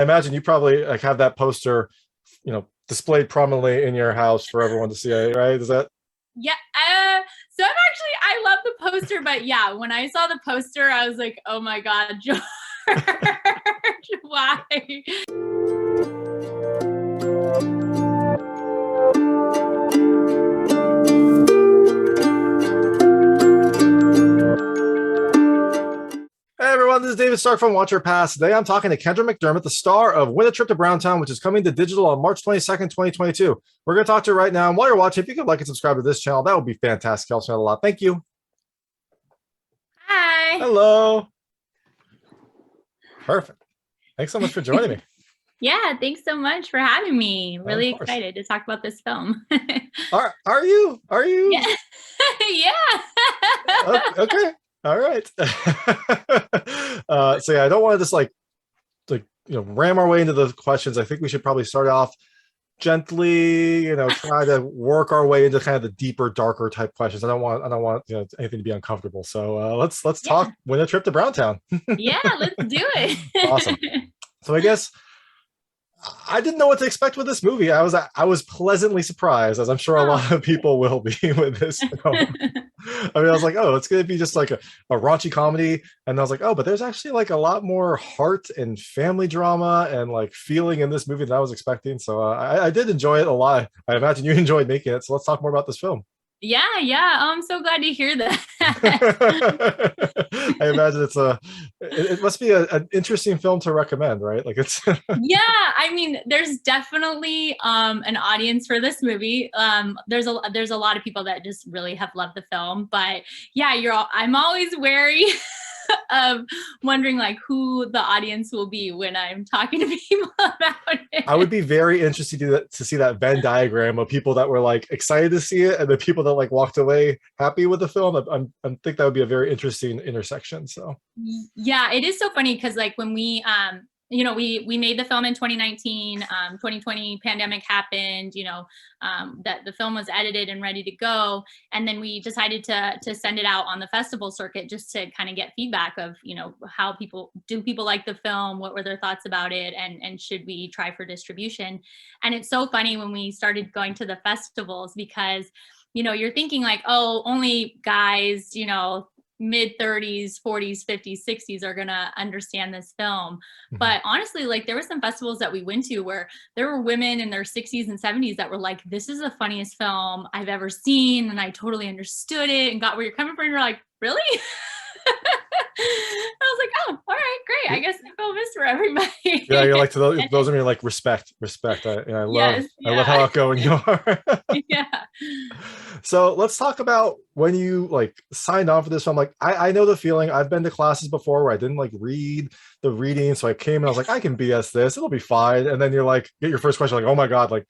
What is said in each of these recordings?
I imagine you probably like have that poster, displayed prominently in your house for everyone to see, right? Is that Yeah. So I love the poster, but yeah, when I saw the poster, I was like, oh my God, George, why? Hey everyone, this is David Stark from Watch Your Pass. Today I'm talking to Kendra McDermott, the star of Win a Trip to Browntown, which is coming to digital on March 22nd, 2022. We're going to talk to her right now. And while you're watching, if you could like and subscribe to this channel, that would be fantastic. Helps me out a lot. Thank you. Hi. Hello. Perfect. Thanks so much for joining me. Yeah, thanks so much for having me. Of Really course. excited to talk about this film. Are you? Are you? Yeah. Yeah. Okay. All right. So yeah, I don't want to just ram our way into the questions. I think we should probably start off gently, try to work our way into kind of the deeper, darker type questions. I don't want anything to be uncomfortable. So let's Yeah. talk Win a Trip to Browntown. Yeah, let's do Awesome. it. So I guess I didn't know what to expect with this movie. I was pleasantly surprised, as I'm sure a Oh. lot of people will be with this film. I mean, I was like, oh, it's gonna be just like a raunchy comedy, and I was like, oh, but there's actually like a lot more heart and family drama and like feeling in this movie than I was expecting. So I did enjoy it a lot. I imagine you enjoyed making it. So let's talk more about this film. Yeah. Oh, I'm so glad to hear that. I imagine it must be an interesting film to recommend, right? Like it's Yeah, I mean, there's definitely an audience for this movie. There's a lot of people that just really have loved the film, but yeah, I'm always wary of wondering like who the audience will be when I'm talking to people about I would it. be very interested to see that Venn diagram of people that were like excited to see it and the people that like walked away happy with the film. I think that would be a very interesting intersection. So Yeah, it is so funny because like when we made the film in 2019, 2020 pandemic happened, that the film was edited and ready to go, and then we decided to send it out on the festival circuit just to kind of get feedback of how people like the film, what were their thoughts about it, and should we try for distribution. And it's so funny when we started going to the festivals because you're thinking like, oh, only guys, mid 30s, 40s, 50s, 60s are going to understand this film. But honestly, like there were some festivals that we went to where there were women in their 60s and 70s that were like, this is the funniest film I've ever seen. And I totally understood it and got where you're coming from. And you're like, really? I was like, oh, all right, great. I guess the film is for yeah, you're everybody. like to those of me like respect. Yes, I love yeah. how outgoing you are. Yeah. So let's talk about when you like signed on for this film. Like I know the feeling. I've been to classes before where I didn't like read the reading, so I came and I was like, I can BS this, it'll be fine. And then you're like, get your first question, like, oh my god, like,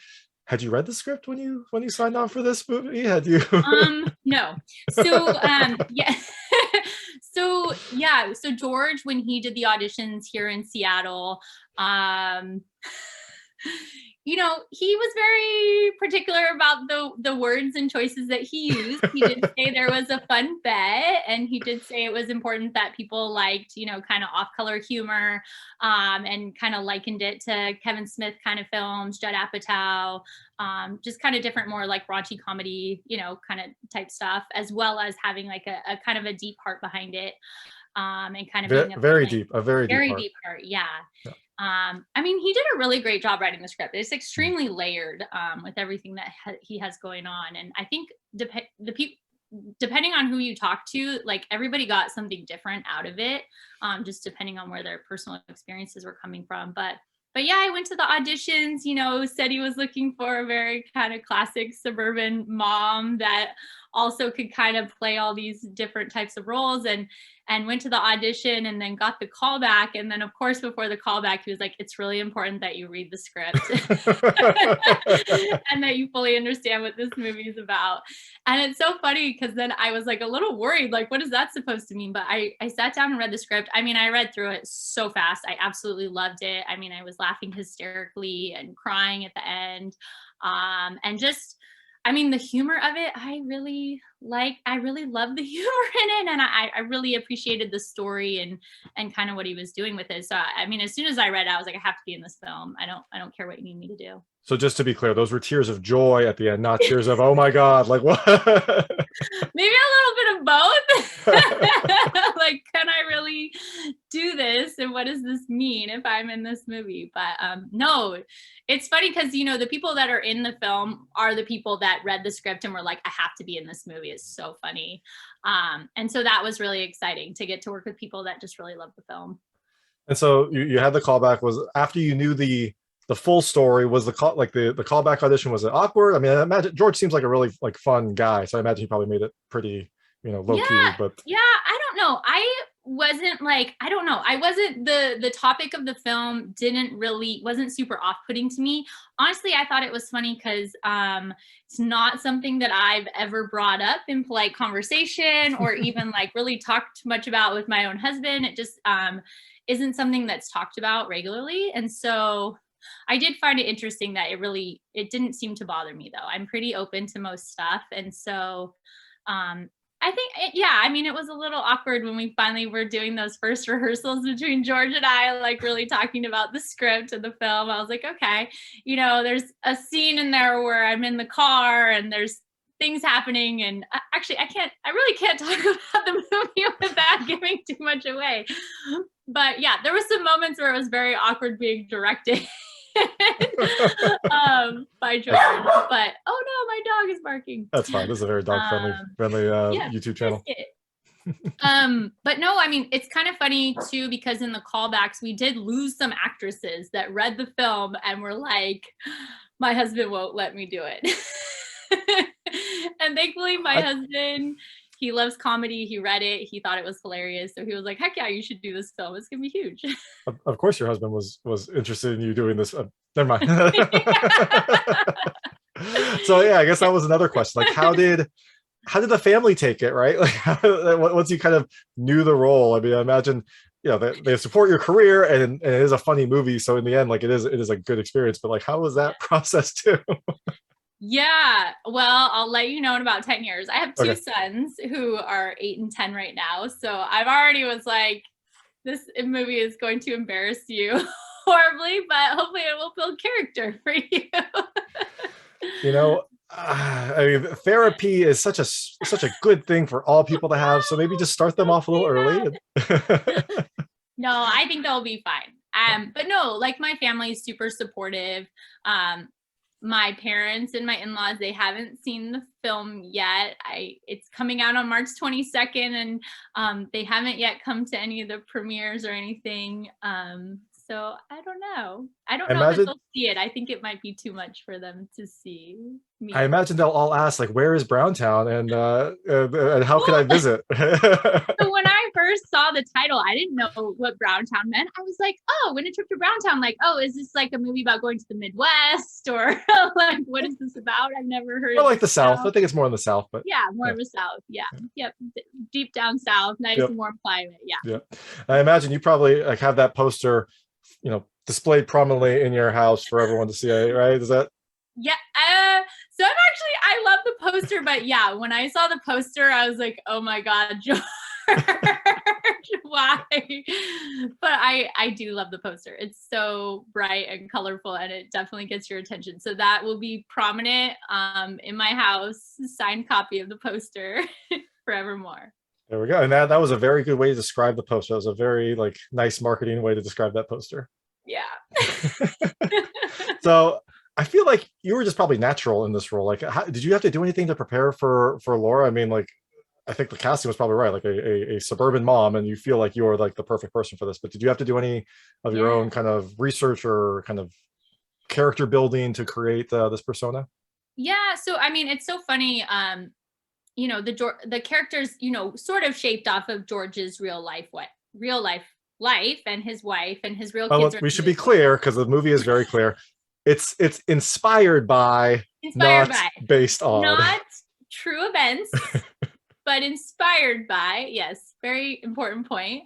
had you read the script when you signed on for this movie? Had you? No. So yeah. So George, when he did the auditions here in Seattle, um he was very particular about the words and choices that he used. He did say there was a fun bet, and he did say it was important that people liked, kind of off-color humor, and kind of likened it to Kevin Smith kind of films, Judd Apatow, just kind of different, more like raunchy comedy, kind of type stuff, as well as having like a kind of a deep heart behind it, and kind of being a Very feeling. deep, a very deep Very part. deep heart, yeah. Yeah. I mean, he did a really great job writing the script. It's extremely layered, with everything that he has going on, and I think depending on who you talk to, like everybody got something different out of it, just depending on where their personal experiences were coming from. But yeah, I went to the auditions. Said he was looking for a very kind of classic suburban mom that also could kind of play all these different types of roles, and went to the audition and then got the callback. And then of course, before the callback, he was like, it's really important that you read the script and that you fully understand what this movie is about. And it's so funny because then I was like a little worried, like, what is that supposed to mean? But I sat down and read the script. I mean, I read through it so fast. I absolutely loved it. I mean, I was laughing hysterically and crying at the end. And just I mean, the humor of it, I really love the humor in it, and I really appreciated the story and kind of what he was doing with it. So I mean, as soon as I read it, I was like, I have to be in this film. I don't care what you need me to do. So just to be clear, those were tears of joy at the end, not tears of oh my god, like what? Maybe a little bit of both. Like, can I really do this? And what does this mean if I'm in this movie? But no, it's funny because, you know, the people that are in the film are the people that read the script and were like, I have to be in this movie. It's so funny. And so that was really exciting to get to work with people that just really love the film. And so you had the callback. Was after you knew the full story, was the call like the callback audition, was it awkward? I mean, I imagine George seems like a really like fun guy, so I imagine he probably made it pretty, you know, low key. Yeah, But yeah, I don't know. I don't know. I wasn't the topic of the film wasn't super off-putting to me. Honestly, I thought it was funny because it's not something that I've ever brought up in polite conversation or even like really talked much about with my own husband. It just isn't something that's talked about regularly. And so I did find it interesting that it didn't seem to bother me though. I'm pretty open to most stuff. And so I think, yeah, I mean, it was a little awkward when we finally were doing those first rehearsals between George and I, like really talking about the script of the film. I was like, okay, you know, there's a scene in there where I'm in the car and there's things happening. And actually, I really can't talk about the movie without giving too much away. But yeah, there was some moments where it was very awkward being directed. By George. But oh no, my dog is barking. that's fine. This is a very dog friendly Yeah, YouTube channel. but no, I mean, it's kind of funny too because in the callbacks we did lose some actresses that read the film and were like, my husband won't let me do it. And thankfully my husband, he loves comedy. He read it. He thought it was hilarious. So he was like, heck yeah, you should do this film. It's going to be huge. Of course, your husband was interested in you doing this. Never mind. So yeah, I guess that was another question. Like, how did the family take it? Right? Like, once you kind of knew the role, I mean, I imagine, you know, they support your career, and it is a funny movie. So in the end, like, it is a good experience. But like, how was that process too? Yeah, well, I'll let you know in about 10 years. I have two Okay. sons who are 8 and 10 right now. So I've already was like, this movie is going to embarrass you horribly, but hopefully it will build character for you. You know, I mean, therapy is such a good thing for all people to have. So maybe just start them Don't off a little say early. that. No, I think they'll be fine. But no, like my family is super supportive. My parents and my in-laws, they haven't seen the film yet. It's coming out on March 22nd, and they haven't yet come to any of the premieres or anything. So I don't know. I don't I know that imagine they'll see it. I think it might be too much for them to see me I in this. imagine they'll all ask, like, where is Browntown, and how can I Well, visit? so when I first saw the title, I didn't know what Browntown meant. I was like, oh, Win a Trip to Browntown. Like, oh, is this like a movie about going to the Midwest, or like, what is this about? I've never heard Or of like this the South. I film. think it's more in the South, but Yeah, more yeah, of a South. Yeah. yeah, Yep. Deep down South, nice yep, and warm climate. Yeah. yep. I imagine you probably like have that poster, you know, displayed prominently in your house for everyone to see, right? Is that Yeah. So I love the poster, but yeah, when I saw the poster, I was like, oh my God, George, why? But I do love the poster. It's so bright and colorful, and it definitely gets your attention. So that will be prominent in my house, signed copy of the poster forevermore. there we go. And that was a very good way to describe the poster. That was a very like nice marketing way to describe that poster. Yeah. So I feel like you were just probably natural in this role. Like, did you have to do anything to prepare for Laura? I mean, like, I think the casting was probably right, like a suburban mom, and you feel like you're like the perfect person for this. But did you have to do any of your Yeah. own kind of research or kind of character building to create this persona? Yeah. So I mean, it's so funny. You know, the characters, you know, sort of shaped off of George's real life and his wife and his real Well, kids are we should be clear because the movie is very clear. It's inspired by, inspired not by, based on. not true events, but inspired by, yes, very important point.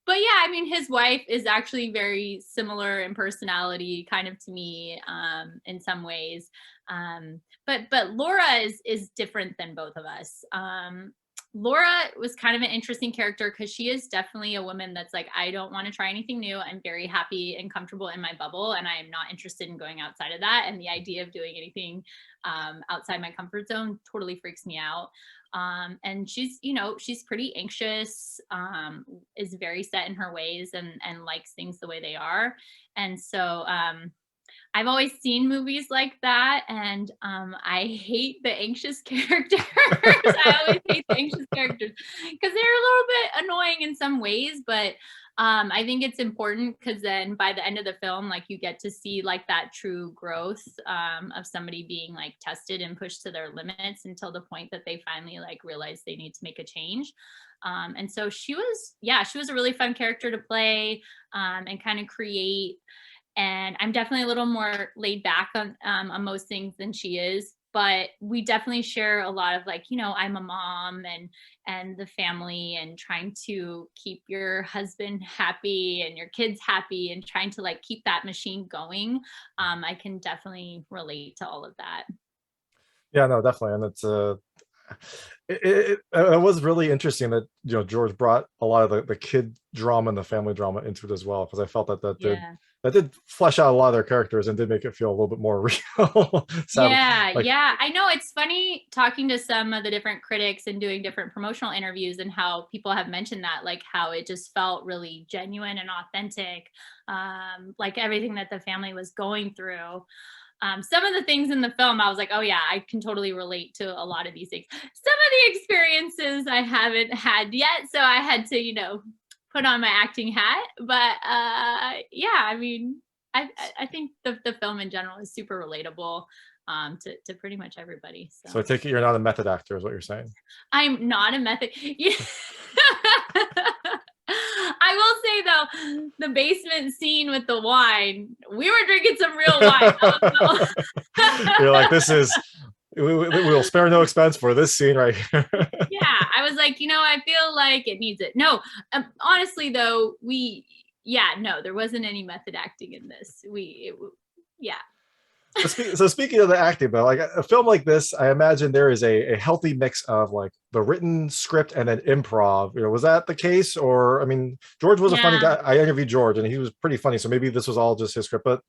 But yeah, I mean, his wife is actually very similar in personality, kind of to me, in some ways. But Laura is different than both of us. Laura was kind of an interesting character because she is definitely a woman that's like, I don't want to try anything new. I'm very happy and comfortable in my bubble, and I am not interested in going outside of that. And the idea of doing anything outside my comfort zone totally freaks me out. And she's, you know, she's pretty anxious, is very set in her ways, and likes things the way they are. And so I've always seen movies like that, and I hate the anxious characters. I always hate the anxious characters because they're a little bit annoying in some ways, but I think it's important because then by the end of the film, like you get to see like that true growth of somebody being like tested and pushed to their limits until the point that they finally like realize they need to make a change. And so she was, yeah, she was a really fun character to play and kind of create. And I'm definitely a little more laid back on most things than she is. But we definitely share a lot of like, you know, I'm a mom and the family and trying to keep your husband happy and your kids happy and trying to like keep that machine going. I can definitely relate to all of that. Yeah, no, definitely, and it's it was really interesting that George brought a lot of the kid drama and the family drama into it as well, because I felt that Yeah. that did flesh out a lot of their characters and did make it feel a little bit more real. Sad, Yeah, like yeah. I know it's funny talking to some of the different critics and doing different promotional interviews and how people have mentioned that, like how it just felt really genuine and authentic, like everything that the family was going through. Some of the things in the film, I was like, oh yeah, I can totally relate to a lot of these things. Some of the experiences I haven't had yet, so I had to, you know, put on my acting hat. But yeah, I mean, I think the film in general is super relatable to pretty much everybody. so I So take it you're not a method actor, is what you're saying. I'm not a method. Yeah. I will say though, the basement scene with the wine, we were drinking some real wine. You're like, this is we'll spare no expense for this scene right here. Yeah, I was like, you know, I feel like it needs it. No, honestly though, yeah, no, there wasn't any method acting in this. Yeah. So speaking of the acting, but like a film like this, I imagine there is a healthy mix of like the written script and then improv. Was that the case? Or I mean, George was a funny Yeah. guy. I interviewed George and he was pretty funny. So maybe this was all just his script. But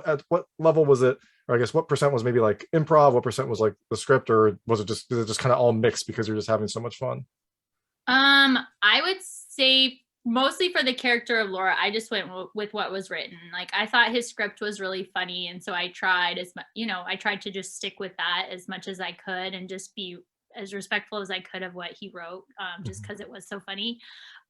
at what level was it? Or I guess what percent was maybe like improv? What percent was like the script? Or is it just kind of all mixed because you're just having so much fun? I would say mostly for the character of Laura, I just went with what was written. Like I thought his script was really funny, and so I tried as much, you know, I tried to just stick with that as much as I could and just be as respectful as I could of what he wrote, just Mhm. because it was so funny.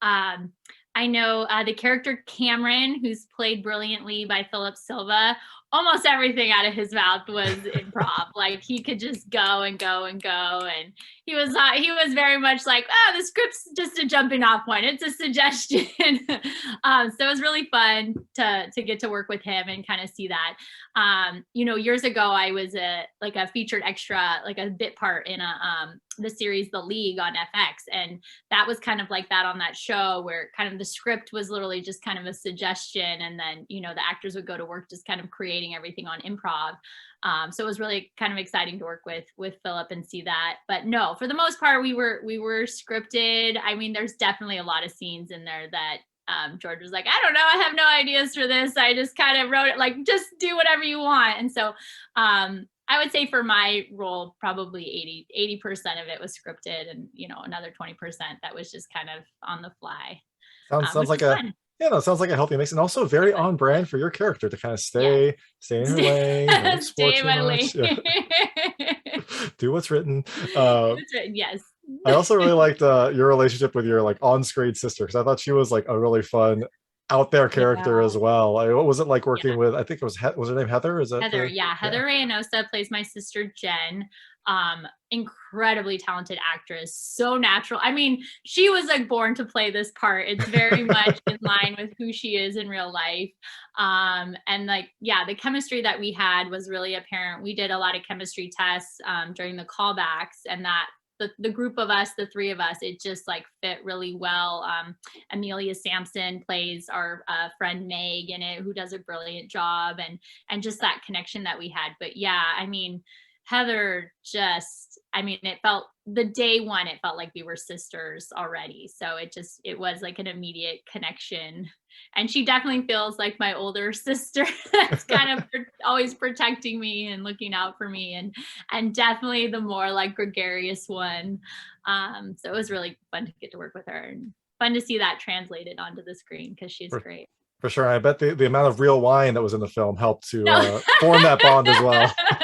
Um, I know the character Cameron, who's played brilliantly by Philip Silva, almost everything out of his mouth was improv. Like he could just go and go and go, and he was very much like, oh, the script's just a jumping off point. It's a suggestion. So it was really fun to get to work with him and kind of see that. You know, years ago I was a featured extra, like a bit part in the series The League on FX, and that was kind of like that on that show where kind of the script was literally just kind of a suggestion, and then you know the actors would go to work just kind of creating everything on improv. So it was really kind of exciting to work with Philip and see that. But no, for the most part, we were scripted. I mean, there's definitely a lot of scenes in there that George was like, I don't know, I have no ideas for this. I just kind of wrote it like, just do whatever you want. And so I would say for my role, probably 80% of it was scripted, and you know, another 20% that was just kind of on the fly, Sounds which like was a fun. yeah, no, sounds like a healthy mix, and also very Fun. on brand for your character to kind of Yes. stay in her lane, don't explore Stay in too my lane. much. Yeah, do what's written. That's right. Yes. I also really liked your relationship with your like on-screen sister, because I thought she was like a really fun out there character Yeah. as well. Like, what was it like Yeah. working with? I think it was was her name Heather? Is that Heather, the yeah, yeah? Heather Reynosa plays my sister Jen. Incredibly talented actress, so natural. I mean, she was like born to play this part. It's very much in line with who she is in real life. And like, yeah, the chemistry that we had was really apparent. We did a lot of chemistry tests during the callbacks, and that the group of us, the three of us, it just like fit really well. Amelia Sampson plays our friend Meg in it, who does a brilliant job, and just that connection that we had. But yeah, I mean, Heather just, I mean, it felt the day one, it felt like we were sisters already. So it was like an immediate connection. And she definitely feels like my older sister that's kind of always protecting me and looking out for me, and definitely the more like gregarious one. So it was really fun to get to work with her, and fun to see that translated onto the screen because she's great. For sure. I bet the amount of real wine that was in the film helped to No. form that bond as well. No.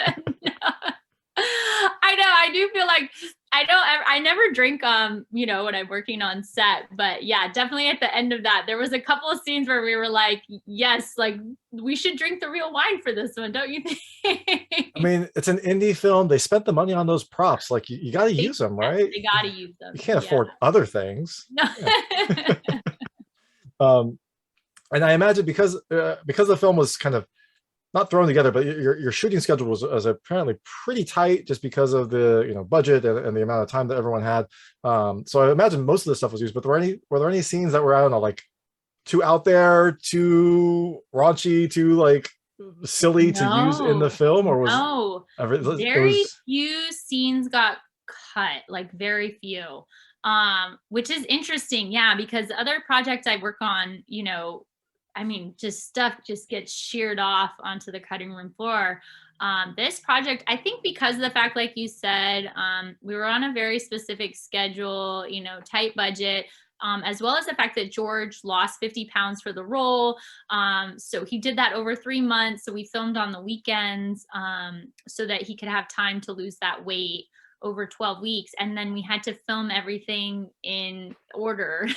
I know. I do feel like I never drink, you know, when I'm working on set, but yeah, definitely at the end of that, there was a couple of scenes where we were like, yes, like we should drink the real wine for this one, don't you think? I mean, it's an indie film. They spent the money on those props. Like you got to use them, right? They got to use them. You can't afford other things. No. Yeah. And I imagine because the film was kind of not thrown together, but your shooting schedule was apparently pretty tight just because of the budget and the amount of time that everyone had. So I imagine most of the stuff was used. But were there any scenes that were, I don't know, like too out there, too raunchy, too like silly to use in the film, or was very few scenes got cut, like very few, which is interesting. Yeah, because other projects I work on, I mean, just stuff just gets sheared off onto the cutting room floor. This project, I think because of the fact, like you said, we were on a very specific schedule, tight budget, as well as the fact that George lost 50 pounds for the role. So he did that over 3 months. So we filmed on the weekends so that he could have time to lose that weight over 12 weeks. And then we had to film everything in order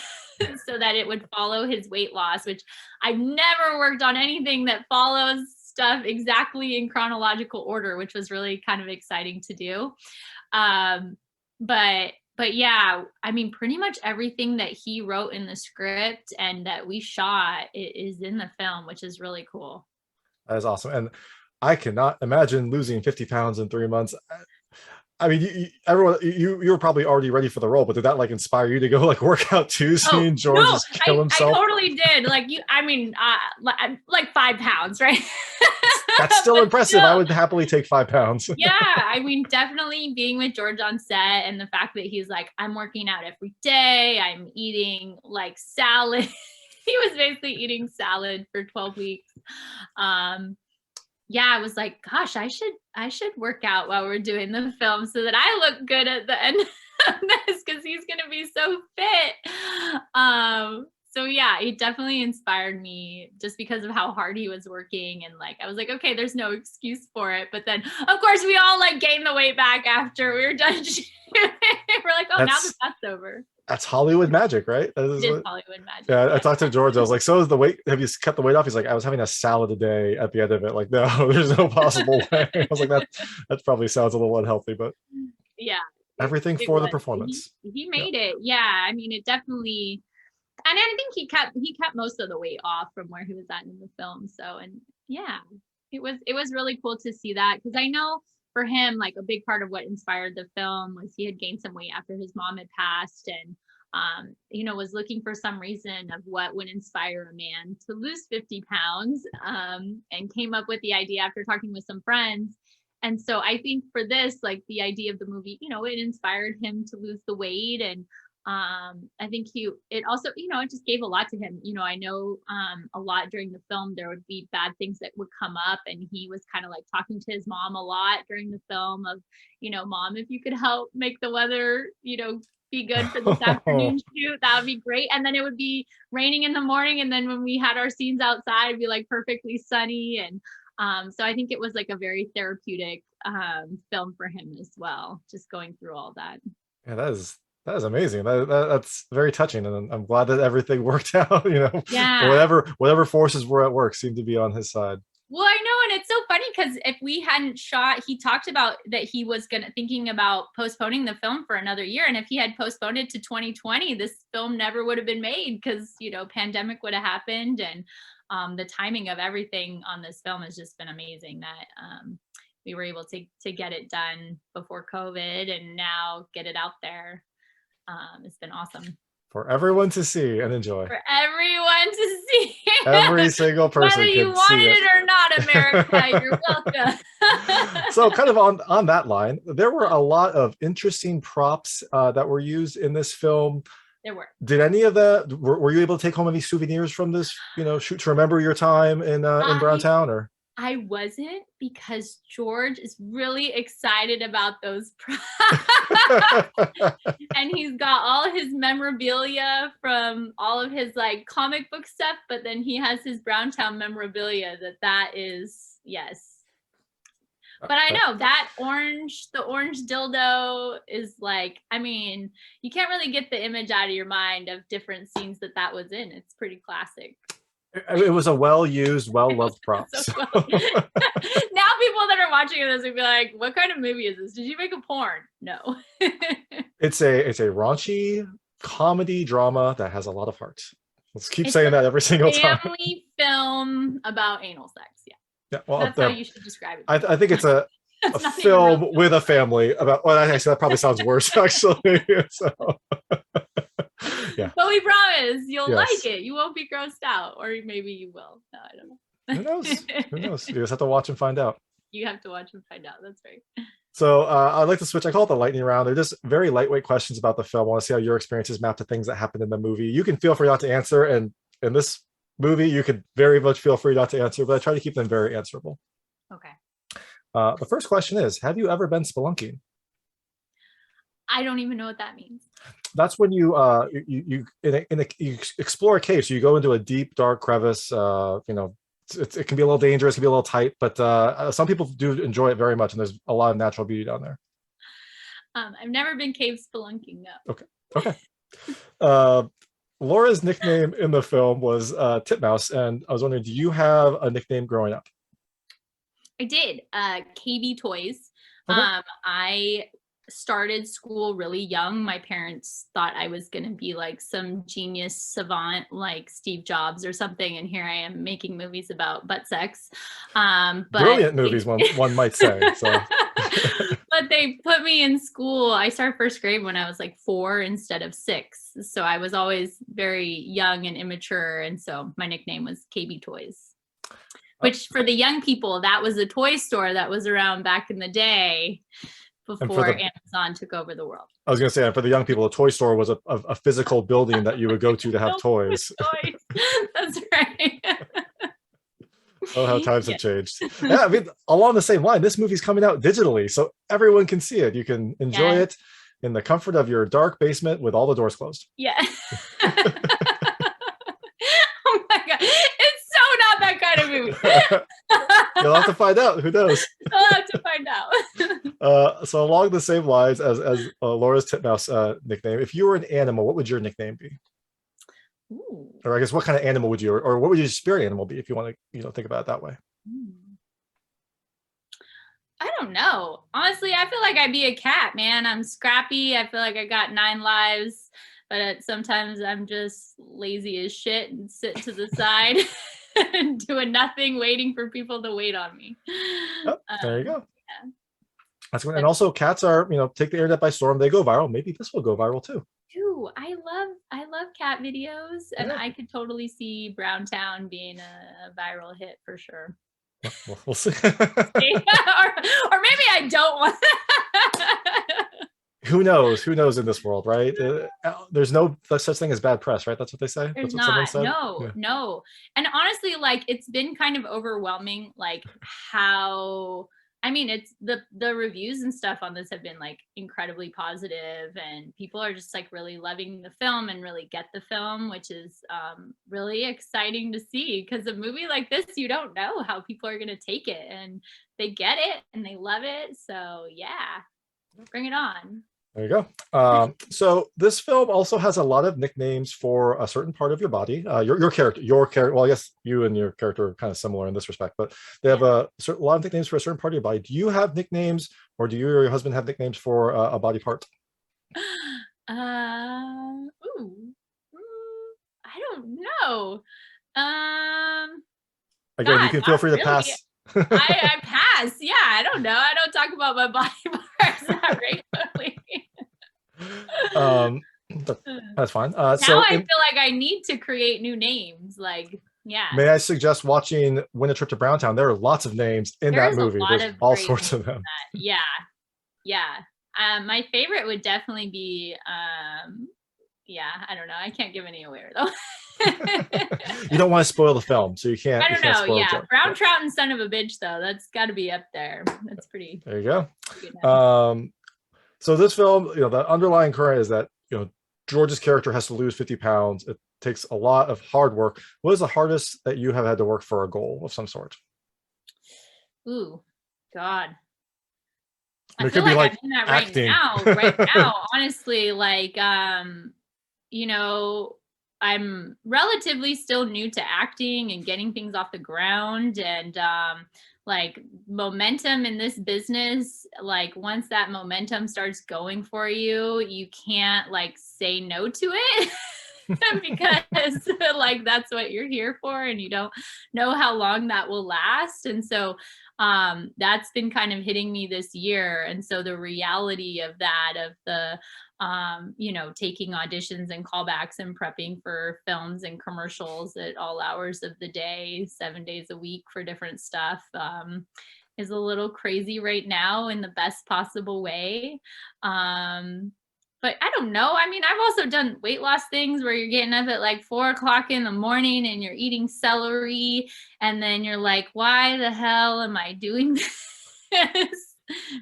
so that it would follow his weight loss, which I've never worked on anything that follows stuff exactly in chronological order, which was really kind of exciting to do. But yeah, I mean, pretty much everything that he wrote in the script and that we shot is in the film, which is really cool. That is awesome. And I cannot imagine losing 50 pounds in 3 months. I mean, you were probably already ready for the role, but did that like inspire you to go like work out too, seeing George just kill himself? I totally did. Like like 5 pounds, right? That's still impressive. Still, I would happily take 5 pounds. Yeah, I mean, definitely being with George on set and the fact that he's like, I'm working out every day. I'm eating like salad. He was basically eating salad for 12 weeks. Yeah, I was like, gosh, I should work out while we're doing the film so that I look good at the end of this, because he's gonna be so fit. So yeah, it definitely inspired me just because of how hard he was working, and like I was like, okay, there's no excuse for it. But then of course we all like gained the weight back after we were done shooting. We're like, oh, now that's over. That's Hollywood magic, right? It is Hollywood magic. Yeah, I talked to George. I was like, so is the weight, have you cut the weight off? He's like, I was having a salad a day at the end of it. Like, no, there's no possible way. I was like, that probably sounds a little unhealthy, but yeah. Everything for the performance. He made it. Yeah. I mean, it definitely, and I think he kept most of the weight off from where he was at in the film. So, and yeah, it was really cool to see that, because I know for him, like a big part of what inspired the film was he had gained some weight after his mom had passed, and was looking for some reason of what would inspire a man to lose 50 pounds, and came up with the idea after talking with some friends. And so I think for this, like the idea of the movie, it inspired him to lose the weight. And I think it also, it just gave a lot to him. I know a lot during the film, there would be bad things that would come up, and he was kind of like talking to his mom a lot during the film of, Mom, if you could help make the weather, be good for this afternoon shoot, that would be great. And then it would be raining in the morning, and then when we had our scenes outside, it'd be like perfectly sunny. And so I think it was like a very therapeutic film for him as well, just going through all that. Yeah, that is amazing. That's very touching, and I'm glad that everything worked out. Yeah. Whatever forces were at work seemed to be on his side. Well, I know, and it's so funny because if we hadn't shot, he talked about that he was thinking about postponing the film for another year, and if he had postponed it to 2020, this film never would have been made, because pandemic would have happened, and the timing of everything on this film has just been amazing. That we were able to get it done before COVID, and now get it out there. It's been awesome For everyone to see and enjoy. for everyone to see. Every single person Whether you can see wanted it. it or not, America, you're welcome. So kind of on that line, there were a lot of interesting props that were used in this film. There were. Did any of that, were you able to take home any souvenirs from this, shoot to remember your time in Browntown, or? I wasn't, because George is really excited about those props. And he's got all his memorabilia from all of his like comic book stuff, but then he has his Browntown memorabilia that is, yes. But I know that the orange dildo is like, I mean, you can't really get the image out of your mind of different scenes that was in. It's pretty classic. It was a well-used, well-loved prop. So now people that are watching this will be like, what kind of movie is this? Did you make a porn? No. It's a raunchy comedy drama that has a lot of heart. Let's keep saying that every single time. Family film about anal sex. Yeah. Yeah, well, that's how you should describe it. I think it's a film with a family about. Well, actually, that probably sounds worse. Actually, so. Yeah. But we promise you'll like it. You won't be grossed out, or maybe you will. No, I don't know. Who knows? Who knows? You just have to watch and find out. You have to watch and find out. That's right. So I'd like to switch. I call it the lightning round. They're just very lightweight questions about the film. I want to see how your experiences map to things that happened in the movie. You can feel free not to answer, and in this movie, you could very much feel free not to answer, but I try to keep them very answerable. Okay. The first question is: have you ever been spelunking? I don't even know what that means. That's when you explore a cave. So you go into a deep, dark crevice. It can be a little dangerous, it can be a little tight, but some people do enjoy it very much, and there's a lot of natural beauty down there. I've never been cave spelunking, no. Okay. Laura's nickname in the film was Titmouse, and I was wondering, do you have a nickname growing up? I did. KB Toys. Okay. I started school really young. My parents thought I was going to be like some genius savant like Steve Jobs or something, and here I am making movies about butt sex. But brilliant movies, one might say. So. But they put me in school. I started first grade when I was like 4 instead of 6. So I was always very young and immature, and so my nickname was KB Toys. Which for the young people, that was a toy store that was around back in the day, before Amazon took over the world. I was going to say, for the young people, a toy store was a physical building that you would go to have toys. That's right. Oh, how times have changed. Yeah, I mean, along the same line, this movie's coming out digitally, so everyone can see it. You can enjoy it in the comfort of your dark basement with all the doors closed. Yeah. Oh my God. It's so not that kind of movie. You'll have to find out. Who knows? I'll have to find out. So along the same lines as Laura's Titmouse nickname, if you were an animal, what would your nickname be? Ooh. Or I guess what kind of animal would you, or what would your spirit animal be, if you want to, think about it that way? I don't know. Honestly, I feel like I'd be a cat, man. I'm scrappy. I feel like I got 9 lives, but sometimes I'm just lazy as shit and sit to the side doing nothing, waiting for people to wait on me. Oh, there you go. Yeah. That's good. And also cats are, take the internet by storm. They go viral. Maybe this will go viral too. Ooh, I love cat videos, and I could totally see Browntown being a viral hit for sure. Well, we'll see. or maybe I don't want. Who knows in this world, right? There's no such thing as bad press, right? That's what they say. There's That's what not. No. And honestly, like, it's been kind of overwhelming, like how, I mean, it's the reviews and stuff on this have been like incredibly positive, and people are just like really loving the film and really get the film, which is really exciting to see, because a movie like this, you don't know how people are going to take it, and they get it and they love it. So yeah, bring it on. There you go. So this film also has a lot of nicknames for a certain part of your body. Your character. Well, I guess you and your character are kind of similar in this respect, but they have a lot of nicknames for a certain part of your body. Do you have nicknames, or do you or your husband have nicknames for a body part? I don't know. Again, you can feel free to pass. I pass. Yeah, I don't know. I don't talk about my body parts that regularly. um, but that's fine. Now So I feel like I need to create new names. Like, yeah, may I suggest watching Win a Trip to Browntown? There are lots of names in there that is a movie. lot There's of all great sorts names of in them. that. Yeah, yeah. My favorite would definitely be, yeah, I don't know. I can't give any away though. You don't want to spoil the film, so you I can't don't know. spoil Yeah, Joe. Brown Trout and Son of a Bitch though. That's got to be up there. That's pretty. There you go. Good. So this film, the underlying current is that George's character has to lose 50 pounds. It takes a lot of hard work. What is the hardest that you have had to work for a goal of some sort? Ooh, God. I mean, I it feel could be like like I'm in that acting. right now, honestly, like, you know, I'm relatively still new to acting and getting things off the ground, and like momentum in this business, like once that momentum starts going for you, you can't like say no to it. Because like that's what you're here for and you don't know how long that will last. And so that's been kind of hitting me this year. And so the reality of that, of the taking auditions and callbacks and prepping for films and commercials at all hours of the day, 7 days a week for different stuff, is a little crazy right now in the best possible way. But I don't know. I mean, I've also done weight loss things where you're getting up at like 4 o'clock in the morning and you're eating celery. And then you're like, why the hell am I doing this?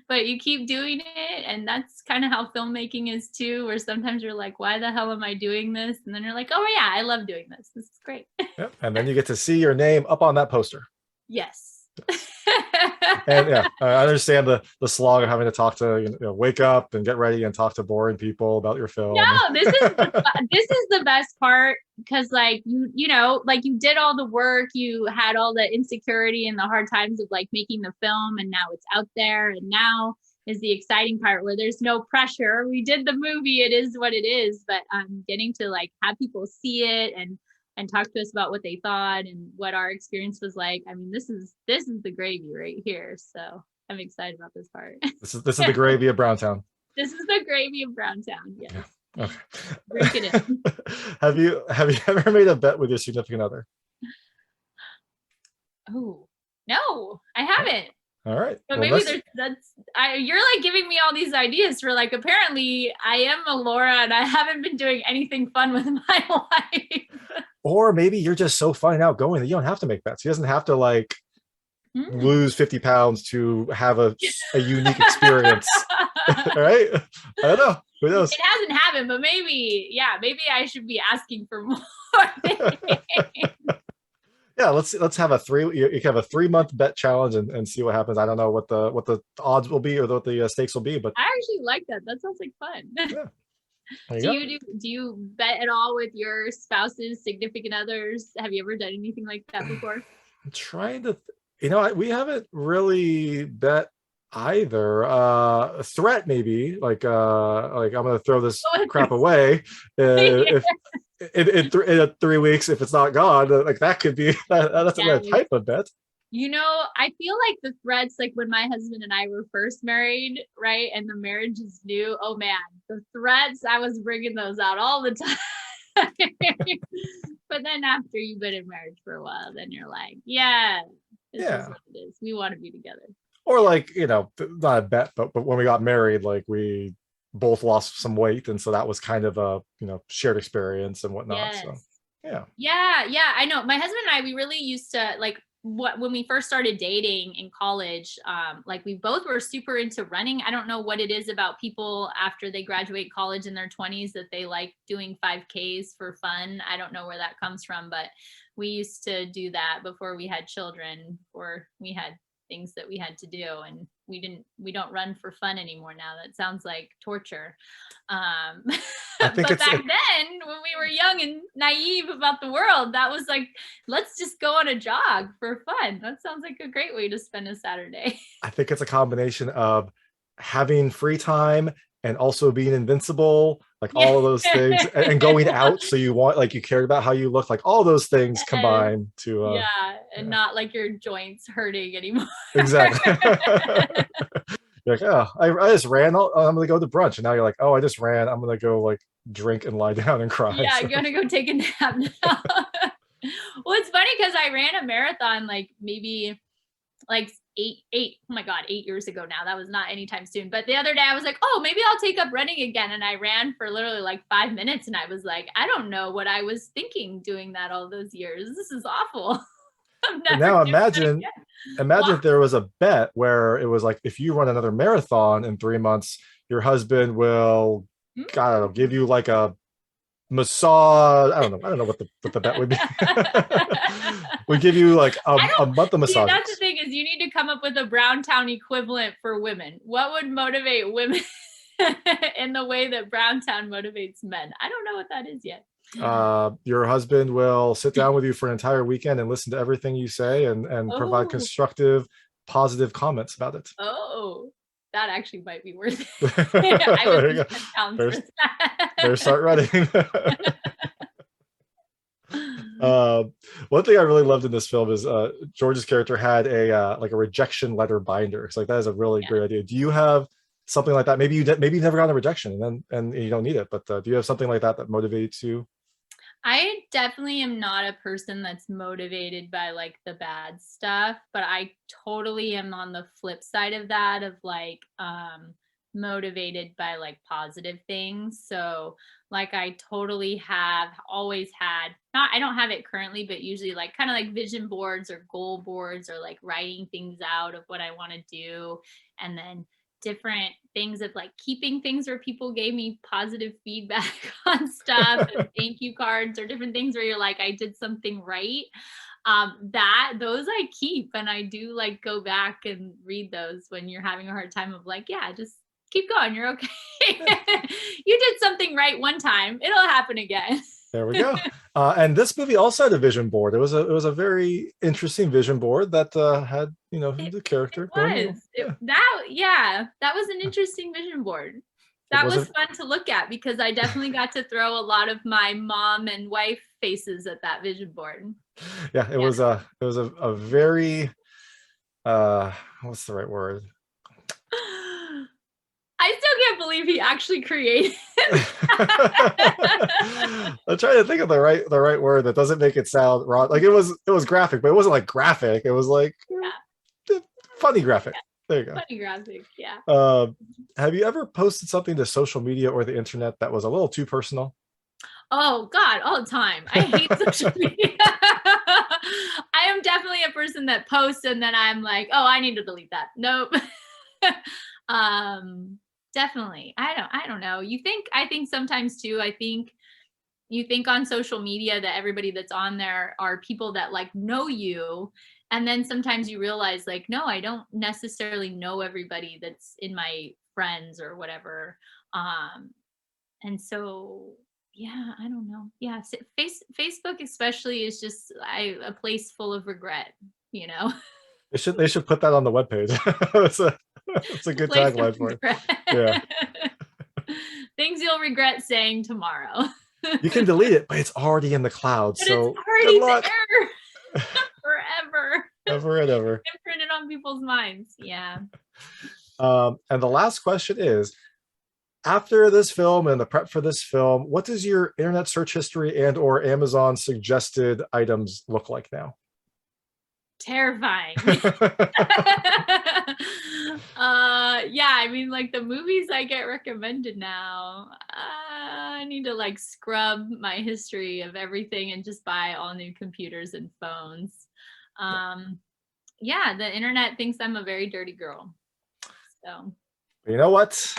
But you keep doing it. And that's kind of how filmmaking is too, where sometimes you're like, why the hell am I doing this? And then you're like, oh yeah, I love doing this. This is great. Yep. And then you get to see your name up on that poster. Yes. And yeah, I understand the slog of having to talk to wake up and get ready and talk to boring people about your film. No, this is the best part, because like like you did all the work, you had all the insecurity and the hard times of like making the film, and now it's out there, and now is the exciting part where there's no pressure. We did the movie, it is what it is, but getting to like have people see it and talk to us about what they thought and what our experience was like. I mean, this is the gravy right here. So I'm excited about this part. This is the gravy of Browntown. This is the gravy of Browntown. Yes. Yeah. Okay. Drink it in. Have you ever made a bet with your significant other? Oh, no, I haven't. All right. But well, maybe you're like giving me all these ideas for like, apparently I am a Laura and I haven't been doing anything fun with my life. Or maybe you're just so fun and outgoing that you don't have to make bets. He doesn't have to like lose 50 pounds to have a unique experience. Right? I don't know. Who knows? It hasn't happened, but maybe I should be asking for more. Yeah, let's have you can have a 3-month bet challenge and see what happens. I don't know what the odds will be or what the stakes will be, but I actually like that. That sounds like fun. Yeah. Do you bet at all with your spouses, significant others? Have you ever done anything like that before? I'm trying to we haven't really bet either. A threat maybe, like I'm gonna throw this crap away if in 3 weeks if it's not gone. Like that could be that's a type of bet. I feel like the threats, like when my husband and I were first married, right, and the marriage is new, oh man, the threats, I was bringing those out all the time. But then after you've been in marriage for a while, then you're like, this is what it is. We want to be together. Or like, not a bet, but when we got married, like we both lost some weight, and so that was kind of a shared experience and whatnot. Yes. So yeah, I know. My husband and I, we really used to like when we first started dating in college, like we both were super into running. I don't know what it is about people after they graduate college in their 20s that they like doing 5Ks for fun. I don't know where that comes from, but we used to do that before we had children, or we had things that we had to do, and we don't run for fun anymore now. That sounds like torture. But back then when we were young and naive about the world, that was like, let's just go on a jog for fun. That sounds like a great way to spend a Saturday. I think it's a combination of having free time and also being invincible, like Yeah. all of those things, and going out. So you want, like, you cared about how you look, like all those things Yes. combined to, Yeah, and yeah, not like your joints hurting anymore. exactly. You're like, oh, I just ran. I'm gonna go to brunch, and now you're like, oh, I just ran. I'm gonna go like drink and lie down and cry. Yeah, So, I'm gonna go take a nap now. Well, it's funny because I ran a marathon like maybe like oh my God, 8 years ago now. That was not anytime soon. But the other day I was like, oh, maybe I'll take up running again. And I ran for literally like 5 minutes and I was like, I don't know what I was thinking doing that all those years. This is awful. I'm but never now doing that imagine, again. imagine Wow. if there was a bet where it was like, if you run another marathon in 3 months, your husband will, I don't know, give you like a massage. I don't know what the bet would be. We give you like I a don't month of see. That's the massages. thing is you need to come up with a Brown Town equivalent for women. What would motivate women in the way that Brown Town motivates men? I don't know what that is yet. Your husband will sit down with you for an entire weekend and listen to everything you say, and provide Oh, constructive, positive comments about it. oh, that actually might be worth it. I would There you lose go. 10 pounds for There's that. there's start running. Uh, one thing I really loved in this film is George's character had a like a rejection letter binder. It's like that is a really Yeah. great idea. Do you have something like that? Maybe maybe you've never gotten a rejection, and you don't need it. But do you have something like that that motivates you? I definitely am not a person that's motivated by like the bad stuff, but I totally am on the flip side of that of like motivated by like positive things. So like I totally have always had, not I don't have it currently, but usually like kind of like vision boards or goal boards or like writing things out of what I want to do, and then different things of like keeping things where people gave me positive feedback on stuff and thank you cards or different things where you're like I did something right. That those I keep and I do like go back and read those when you're having a hard time of like, yeah, just keep going, you're okay. Yeah, You did something right one time, it'll happen again. there we go. And this movie also had a vision board. It was a very interesting vision board that had, you know, It the it character going. was. Yeah, That was an interesting vision board. it That was wasn't. fun to look at because I definitely got to throw a lot of my mom and wife faces at that vision board. Yeah, Yeah. it was a very uh what's the right word? I still can't believe he actually created I'm trying to think of the right word that doesn't make it sound wrong. Like it was graphic, but it wasn't like graphic. It was like Yeah, funny graphic. There you go. funny graphic, yeah. Have you ever posted something to social media or the internet that was a little too personal? Oh God, all the time. I hate social media. I am definitely a person that posts and then I'm like, oh, I need to delete that. Nope. um, definitely. I don't know. I think sometimes too, I think you think on social media that everybody that's on there are people that like know you. And then sometimes you realize like, no, I don't necessarily know everybody that's in my friends or whatever. Um, and so yeah, I don't know. Yeah, Facebook especially is just a place full of regret, you know. They should put that on the webpage. That's a A good place of tagline for it. regret. Yeah. Things you'll regret saying tomorrow. You can delete it, but it's already in the cloud. But it's So good already luck. there forever. Ever and ever. Imprinted on people's minds. Yeah. And the last question is, after this film and the prep for this film, what does your internet search history and or Amazon suggested items look like now? Terrifying. Yeah, I mean like the movies I get recommended now, I need to like scrub my history of everything and just buy all new computers and phones. Um, yeah, the internet thinks I'm a very dirty girl. So You know what?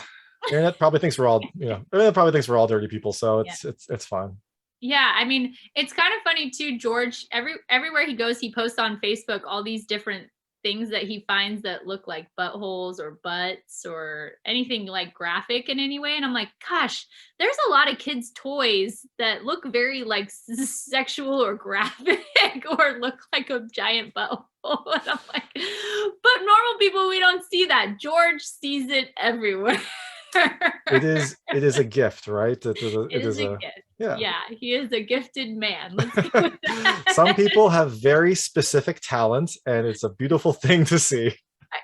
Internet probably thinks we're all, you know, internet probably thinks we're all dirty people, so yeah. it's fine. Yeah, I mean, it's kind of funny too, George, everywhere he goes, he posts on Facebook all these different things that he finds that look like buttholes or butts or anything like graphic in any way. And I'm like, gosh, there's a lot of kids' toys that look very like sexual or graphic or look like a giant butthole. And I'm like, but normal people, we don't see that. George sees it everywhere. it is a gift, right? It It is is a a, gift. yeah. Yeah, he is a gifted man. Let's go with Some that. people have very specific talents, and it's a beautiful thing to see.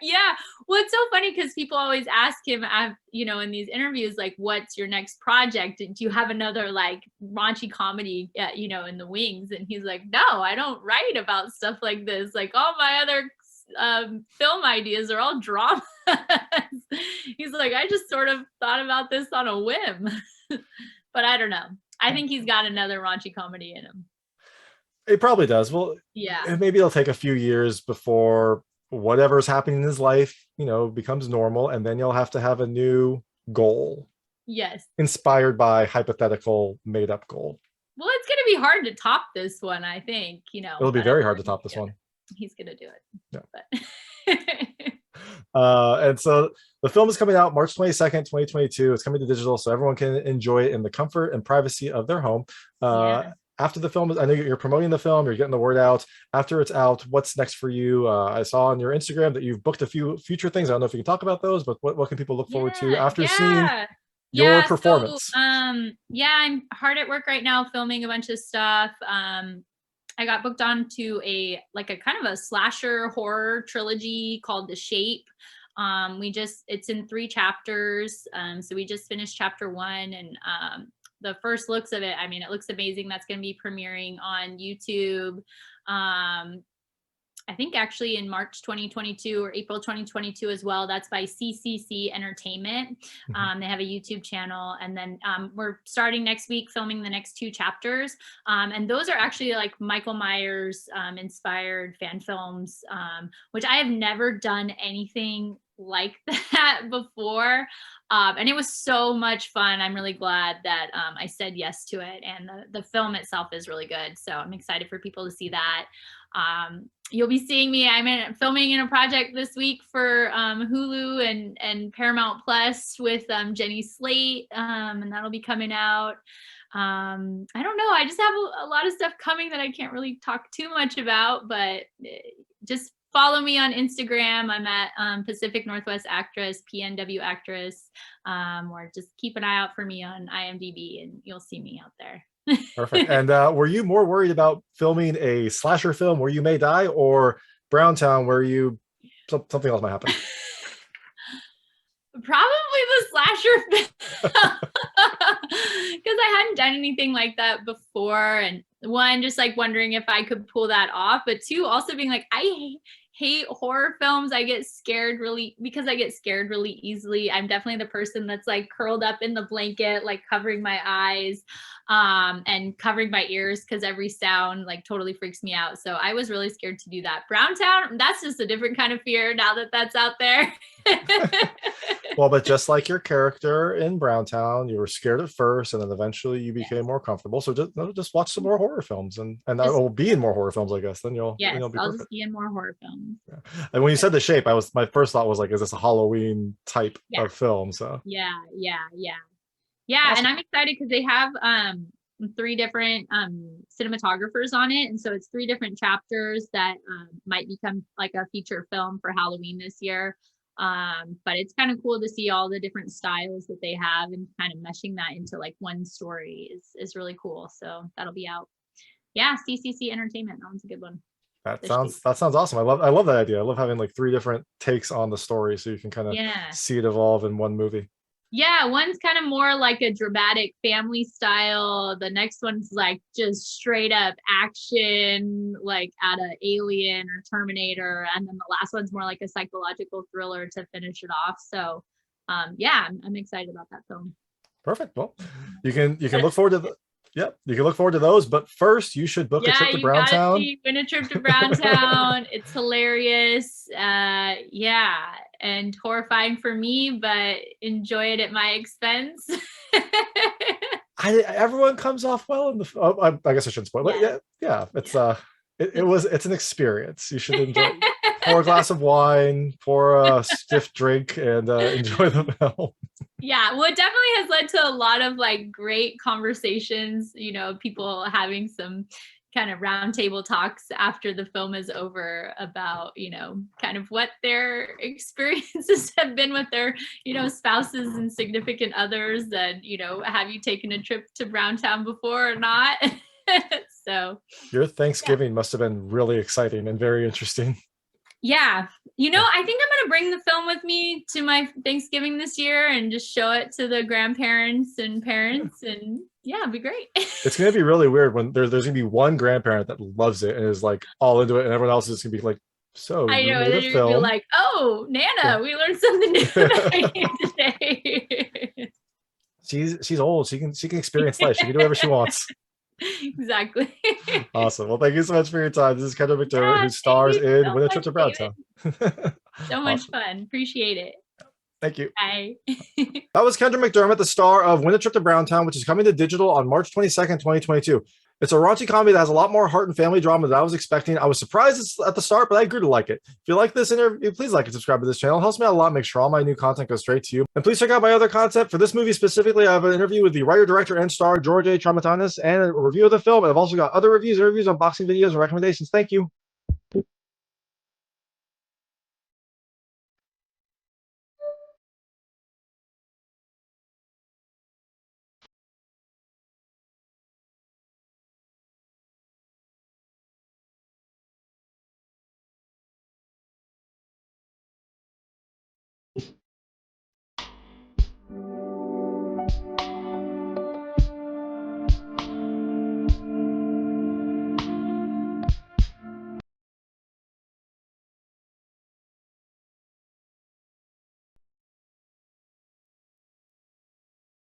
Yeah. Well, it's so funny because people always ask him, in these interviews, like, what's your next project? Do you have another like raunchy comedy, in the wings? And he's like, no, I don't write about stuff like this. Like all my other film ideas are all dramas. He's like, I just sort of thought about this on a whim. But I don't know. I think he's got another raunchy comedy in him. It probably does. Well, Yeah. maybe it'll take a few years before whatever's happening in his life, becomes normal, and then you'll have to have a new goal Yes. inspired by hypothetical made up goal. Well, it's going to be hard to top this one, I think, It'll be very whatever hard to top this one. he's going to do it. Yeah. But And so the film is coming out March 22nd, 2022. It's coming to digital, so everyone can enjoy it in the comfort and privacy of their home. Yeah. After the film, I know you're promoting the film, you're getting the word out. After it's out, what's next for you? I saw on your Instagram that you've booked a few future things. I don't know if you can talk about those, but what can people look forward to after seeing your performance? So, I'm hard at work right now filming a bunch of stuff. I got booked on to a kind of a slasher horror trilogy called The Shape. It's in 3 chapters. So we just finished chapter 1, and the first looks of it, I mean, it looks amazing. That's going to be premiering on YouTube. I think actually in March 2022 or April 2022 as well. That's by CCC Entertainment. They have a YouTube channel. And then we're starting next week filming the next 2 chapters. And those are actually like Michael Myers inspired fan films, which I have never done anything like that before. And it was so much fun. I'm really glad that I said yes to it. And the film itself is really good. So I'm excited for people to see that. You'll be seeing me. I'm filming in a project this week for Hulu and Paramount Plus with Jenny Slate, and that'll be coming out. I don't know. I just have a lot of stuff coming that I can't really talk too much about, but just follow me on Instagram. I'm at Pacific Northwest Actress, PNW Actress, or just keep an eye out for me on IMDb and you'll see me out there. Perfect. And were you more worried about filming a slasher film where you may die, or Browntown where something else might happen? Probably the slasher because I hadn't done anything like that before, and 1, just like wondering if I could pull that off, but 2, also being like, I hate horror films. I get scared really easily. I'm definitely the person that's like curled up in the blanket, like covering my eyes and covering my ears because every sound like totally freaks me out. So I was really scared to do that. Browntown, that's just a different kind of fear now that that's out there. Well, but just like your character in Browntown, you were scared at first, and then eventually you became more comfortable. So just watch some more horror films, and I will be in more horror films, I guess. Then you'll be I'll perfect. just be in more horror films. Yeah. And when you said The Shape, my first thought was like, is this a Halloween type of film? So yeah. Awesome. And I'm excited because they have 3 different cinematographers on it, and so it's 3 different chapters that might become like a feature film for Halloween this year. But it's kind of cool to see all the different styles that they have and kind of meshing that into like one story is really cool. So that'll be out. Yeah, CCC Entertainment. That one's a good one. That sounds awesome. I love that idea. I love having like 3 different takes on the story, so you can kind of see it evolve in one movie. Yeah, one's kind of more like a dramatic family style. The next one's like just straight up action, like out of Alien or Terminator. And then the last one's more like a psychological thriller to finish it off. So I'm excited about that film. Perfect. Well, you can look forward to you can look forward to those, but first you should book a trip to Browntown. Win a trip to Browntown. It's hilarious. And horrifying for me, but enjoy it at my expense. Everyone comes off well in the. I guess I shouldn't spoil, but it's an experience. You should enjoy. Pour a glass of wine, pour a stiff drink, and enjoy the film. Yeah, well, it definitely has led to a lot of like great conversations, people having some kind of roundtable talks after the film is over about, you know, kind of what their experiences have been with their, you know, spouses and significant others, and, you know, have you taken a trip to Browntown before or not? So Your Thanksgiving must have been really exciting and very interesting. yeah, you know, I think I'm gonna bring the film with me to my Thanksgiving this year and just show it to the grandparents and parents, and yeah, it'd be great. It's gonna be really weird when there's gonna be one grandparent that loves it and is like all into it, and everyone else is gonna be like, "So I you know, made and a then you're gonna be film?" like, "Oh, Nana, we learned something new about you today." She's old. She can experience life. She can do whatever she wants. Exactly. Awesome. Well, thank you so much for your time. This is Kendra McDermott, Yeah, who thank stars you in so When a much, Trip to David. Browntown. So much Awesome. fun. Appreciate it. Thank you. Bye. That was Kendra McDermott, the star of When a Trip to Browntown, which is coming to digital on March 22nd, 2022. It's a raunchy comedy that has a lot more heart and family drama than I was expecting. I was surprised at the start, but I grew to like it. If you like this interview, please like and subscribe to this channel. It helps me out a lot. Make sure all my new content goes straight to you. And please check out my other content. For this movie specifically, I have an interview with the writer, director, and star, George A. Traumatanis, and a review of the film. And I've also got other reviews, interviews, unboxing videos, and recommendations. Thank you.